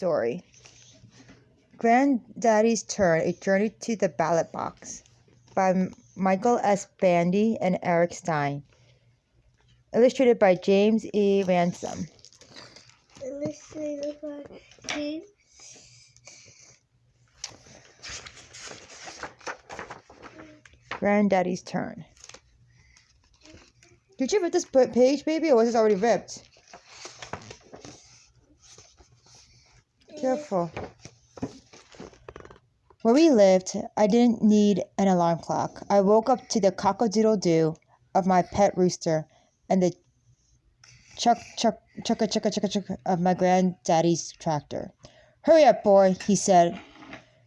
story. Granddaddy's Turn, A Journey to the Ballot Box by Michael S. Bandy and Eric Stein. Illustrated by James E. Ransom. Illustrated by James. Granddaddy's Turn. Did you rip this page, baby, or was this already ripped? Careful. Where we lived, I didn't need an alarm clock. I woke up to the cock-a-doodle-doo of my pet rooster and the chuck of my granddaddy's tractor. Hurry up, boy, he said.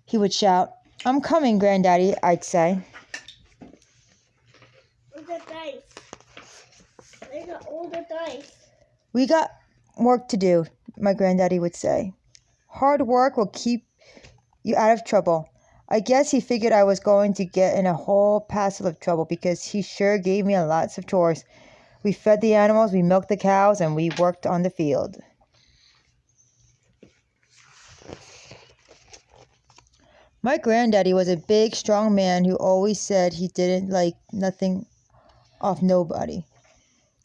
He would shout. I'm coming, Granddaddy, I'd say. Where's the dice? I got all the dice. We got work to do, my granddaddy would say. Hard work will keep you out of trouble. I guess he figured I was going to get in a whole passel of trouble because he sure gave me lots of chores. We fed the animals, we milked the cows, and we worked on the field. My granddaddy was a big, strong man who always said he didn't like nothing off nobody.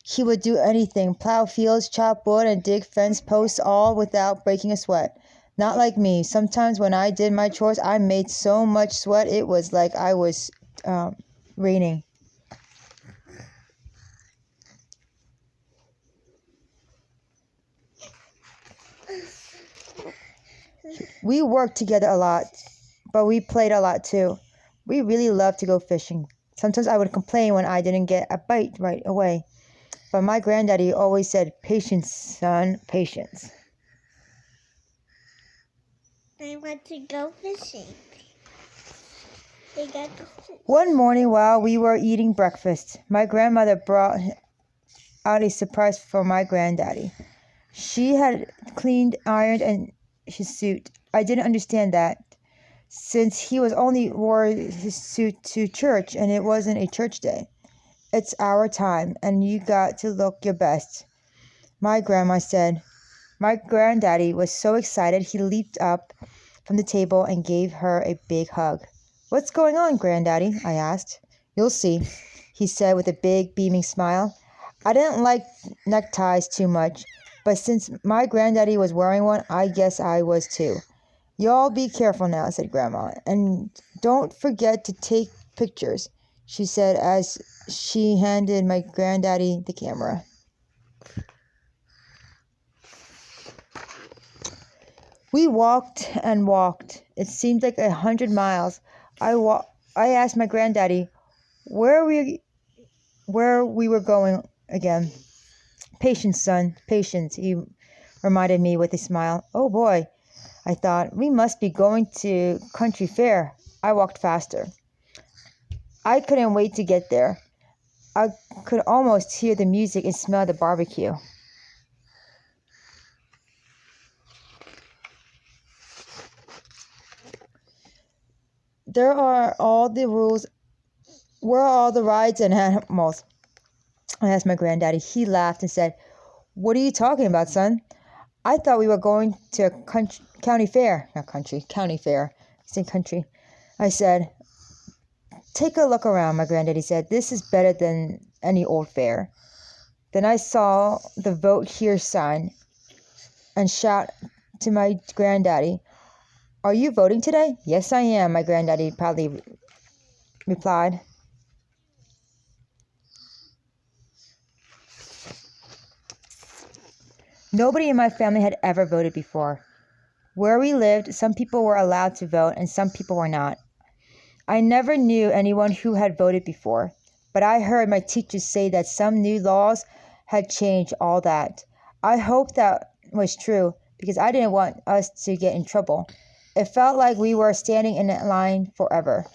He would do anything, plow fields, chop wood, and dig fence posts, all without breaking a sweat. Not like me. Sometimes when I did my chores, I made so much sweat it was like I was raining. We worked together a lot, but we played a lot too. We really loved to go fishing. Sometimes I would complain when I didn't get a bite right away. But my granddaddy always said, patience, son, patience. I want to go fishing. One morning while we were eating breakfast, my grandmother brought out a surprise for my granddaddy. She had cleaned, ironed, and his suit. I didn't understand that, since he was only wore his suit to church, and it wasn't a church day. It's our time, and you got to look your best, my grandma said. My granddaddy was so excited he leaped up from the table and gave her a big hug. What's going on, Granddaddy? I asked. You'll see, he said with a big, beaming smile. I didn't like neckties too much, but since my granddaddy was wearing one, I guess I was too. Y'all be careful now, said Grandma, and don't forget to take pictures, she said as she handed my granddaddy the camera. We walked and walked. It seemed like 100 miles. I asked my granddaddy where we were going again. Patience, son, patience, he reminded me with a smile. Oh boy, I thought, we must be going to country fair. I walked faster. I couldn't wait to get there. I could almost hear the music and smell the barbecue. There are all the rules. Where are all the rides and animals? I asked my granddaddy. He laughed and said, What are you talking about, son? I thought we were going to county fair. Not country, county fair. I said country. I said, Take a look around, my granddaddy said. This is better than any old fair. Then I saw the Vote Here sign and shout to my granddaddy, Are you voting today? Yes, I am, my granddaddy proudly replied. Nobody in my family had ever voted before. Where we lived, some people were allowed to vote and some people were not. I never knew anyone who had voted before, but I heard my teachers say that some new laws had changed all that. I hoped that was true because I didn't want us to get in trouble. It felt like we were standing in a line forever,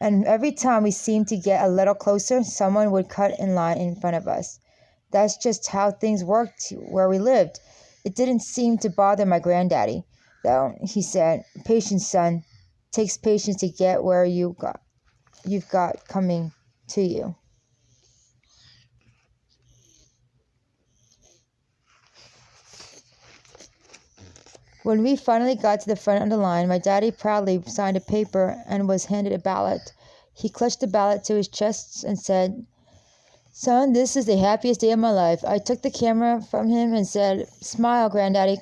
and every time we seemed to get a little closer, someone would cut in line in front of us. That's just how things worked where we lived. It didn't seem to bother my granddaddy, though. He said, Patience, son. Takes patience to get where you've got coming to you. When we finally got to the front of the line, my daddy proudly signed a paper and was handed a ballot. He clutched the ballot to his chest and said, "Son, this is the happiest day of my life." I took the camera from him and said, "Smile, Granddaddy.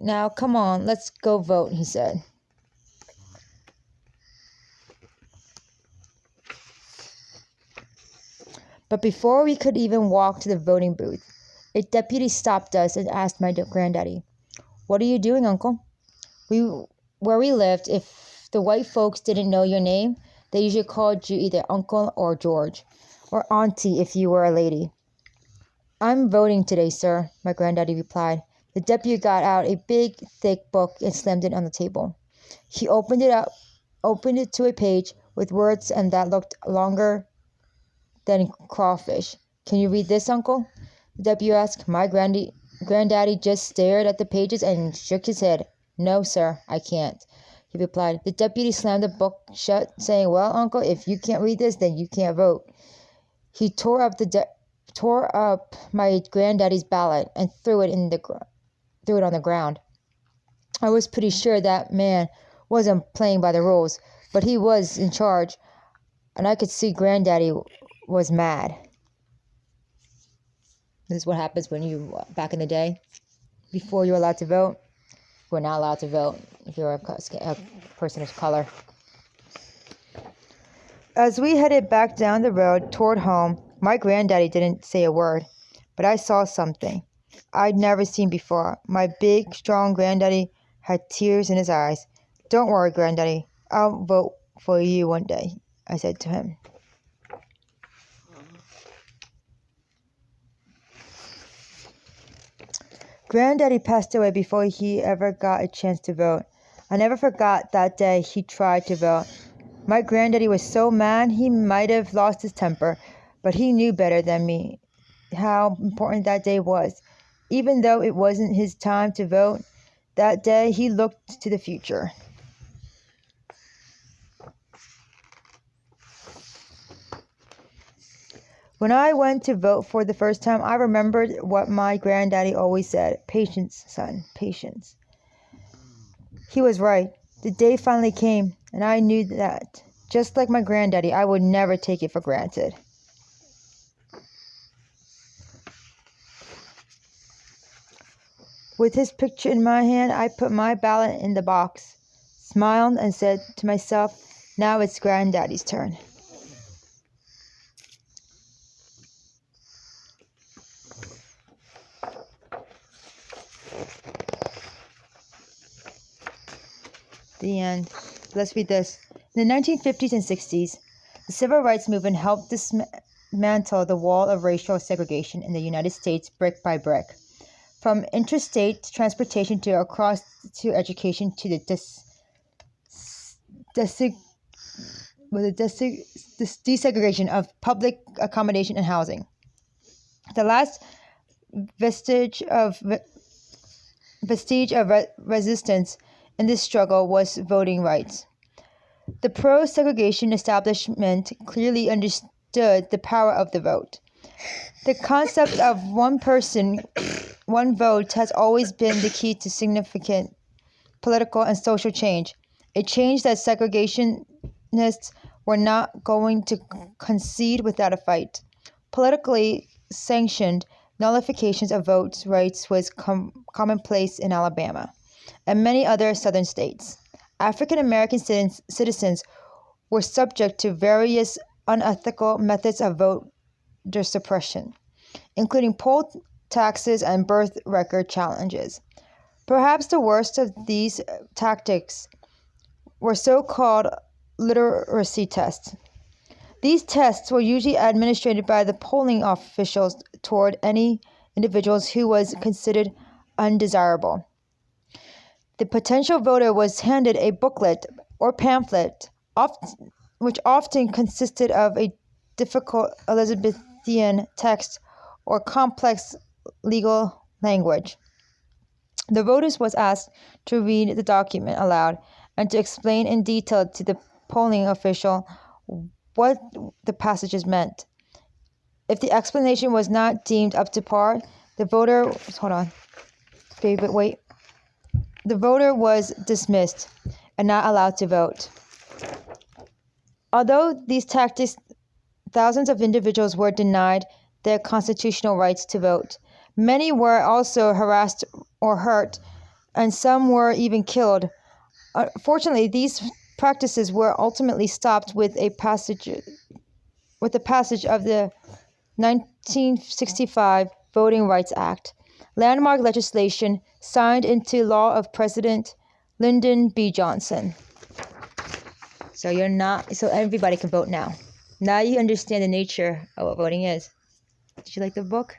Now, come on, let's go vote," he said. But before we could even walk to the voting booth, a deputy stopped us and asked my granddaddy, "What are you doing, Uncle?" Where we lived, if the white folks didn't know your name, they usually called you either Uncle or George, or Auntie if you were a lady. "I'm voting today, sir," my granddaddy replied. The deputy got out a big, thick book and slammed it on the table. He opened it to a page with words and that looked longer than crawfish. "Can you read this, Uncle?" the deputy asked. My granddaddy just stared at the pages and shook his head. "No, sir, I can't," he replied. The deputy slammed the book shut, saying, "Well, Uncle, if you can't read this, then you can't vote." He tore up my granddaddy's ballot and threw it on the ground. I was pretty sure that man wasn't playing by the rules, but he was in charge, and I could see Granddaddy was mad. This is what happens when back in the day, before you were allowed to vote, you were not allowed to vote if you were a person of color. As we headed back down the road toward home, my granddaddy didn't say a word, but I saw something I'd never seen before. My big, strong granddaddy had tears in his eyes. "Don't worry, Granddaddy. I'll vote for you one day," I said to him. Granddaddy passed away before he ever got a chance to vote. I never forgot that day he tried to vote. My granddaddy was so mad he might have lost his temper, but he knew better than me how important that day was. Even though it wasn't his time to vote, that day he looked to the future. When I went to vote for the first time, I remembered what my granddaddy always said: "Patience, son, patience." He was right. The day finally came, and I knew that, just like my granddaddy, I would never take it for granted. With his picture in my hand, I put my ballot in the box, smiled, and said to myself, "Now it's Granddaddy's turn." The end. Let's read this. In the 1950s and 60s, the civil rights movement helped dismantle the wall of racial segregation in the United States brick by brick. From interstate transportation to education to the desegregation of public accommodation and housing. The last vestige of resistance in this struggle was voting rights. The pro-segregation establishment clearly understood the power of the vote. The concept of one person, one vote has always been the key to significant political and social change, a change that segregationists were not going to concede without a fight. Politically sanctioned nullifications of vote rights was commonplace in Alabama and many other southern states. African American citizens were subject to various unethical methods of voter suppression, including poll taxes and birth record challenges. Perhaps the worst of these tactics were so-called literacy tests. These tests were usually administered by the polling officials toward any individuals who was considered undesirable. The potential voter was handed a booklet or pamphlet, which often consisted of a difficult Elizabethan text or complex legal language. The voters was asked to read the document aloud and to explain in detail to the polling official what the passages meant. If the explanation was not deemed up to par, the voter... Hold on. Wait. the voter was dismissed and not allowed to vote. Although these tactics, thousands of individuals were denied their constitutional rights to vote. Many were also harassed or hurt, and some were even killed. Fortunately, these practices were ultimately stopped with the passage of the 1965 Voting Rights Act, landmark legislation signed into law of President Lyndon B. Johnson. So everybody can vote now. Now you understand the nature of what voting is. Did you like the book?